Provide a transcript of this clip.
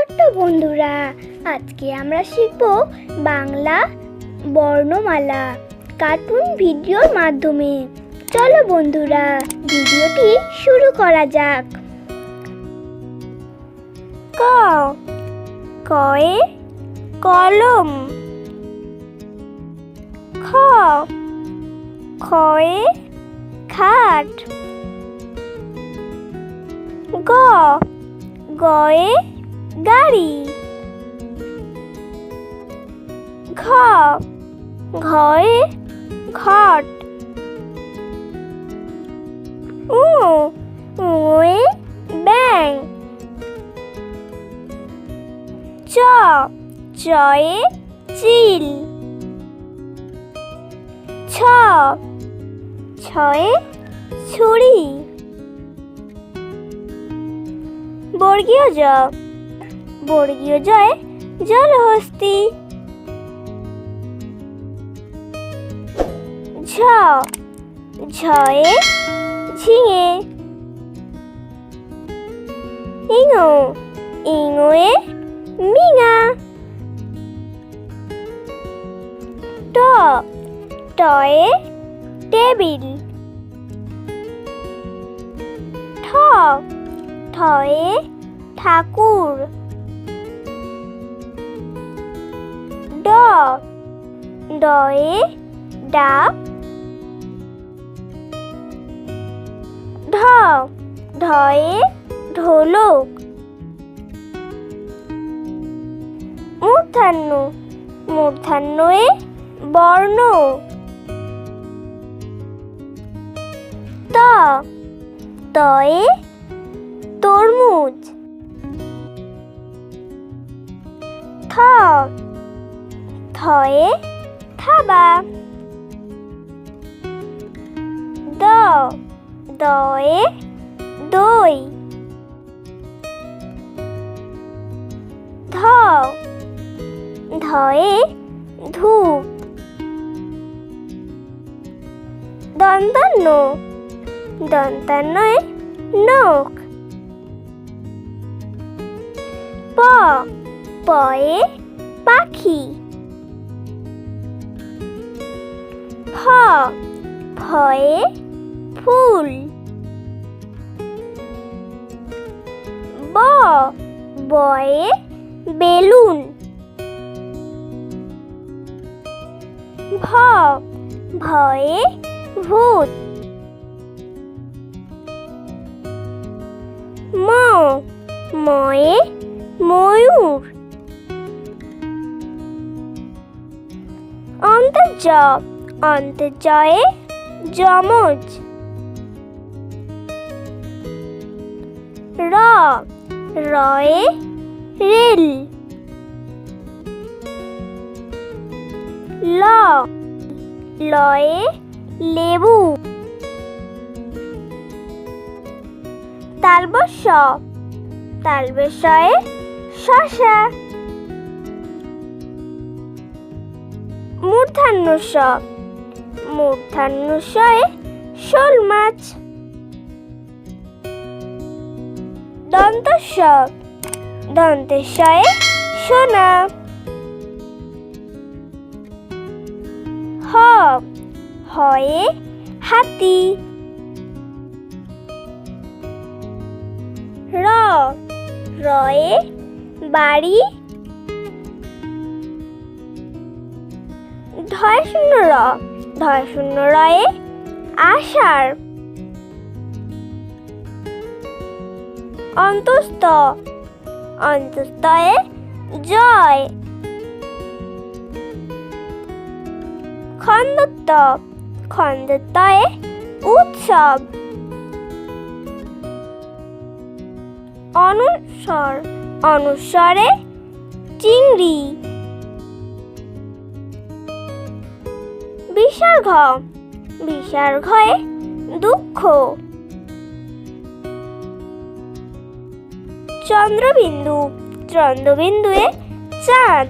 ছোট্ট বন্ধুরা, আজকে আমরা শিখব বাংলা বর্ণমালা কার্টুন ভিডিওর মাধ্যমে। চলো বন্ধুরা, ভিডিওটি শুরু করা যাক। ক, কয়ে কলম। খ, খয়ে খাট। গ, গয়ে গাড়ি। ঘ, ঘয়ে ঘট। উ, উয়ে ব্যাঙ। চ, চয়ে চিল। ছ, ছয়ে ছুরি। বর্গীয় জ, বর্গীয় জয়ে জলহস্তি। ঝ, ঝয়ে ঝিঙে। ইঙ, ইঙয়ে মিঙা। ট, টয়ে টেবিল। ঠ, ঠয়ে ঠাকুর। ড, ডয়ে ডাব। ঢ, ঢয়ে ঢোলক। মূর্ধন্য, মূর্ধন্যয়ে বর্ণ। ত, তয়ে তরমুজ। থ, থয়ে থাবা। দ, দয়ে দই। ধ, ধয়ে ধূপ। দন্তান্ন, দন্তান্নয়ে নখ। প, পয়ে পাখি। ফ, ফয়ে ফুল। ব, বয়ে বেলুন। ভ, ভয়ে ভূত। ম, ময়ে ময়ূর। অন্তর্জ, অন্তর্জয়ে যমজ। র, রয়ে রেল। ল, লয়ে লেবু। তালবস্য, তালবস্যয়ে শসা। মূর্ধন্য ষ, মূর্ধন্য ষয়ে শোল মাছ। দন্তস্ব, দন্তেশ্বয়ে সোনা। হ, হয়ে হাতি। র, রয়ে বাড়ি। ধয় শূন্য র, ধয় শূন্য রয়ে আষাঢ়। অন্তস্থ, অন্তস্থয়ে জয়। খন্দত্ব, খন্দত্বয়ে উৎসব। অনুস্বর, অনুস্বরে চিংড়ি। বিসর্গ, বিসর্গয়ে দুঃখ। চন্দ্রবিন্দু, চন্দ্রবিন্দুয়ে চাঁদ।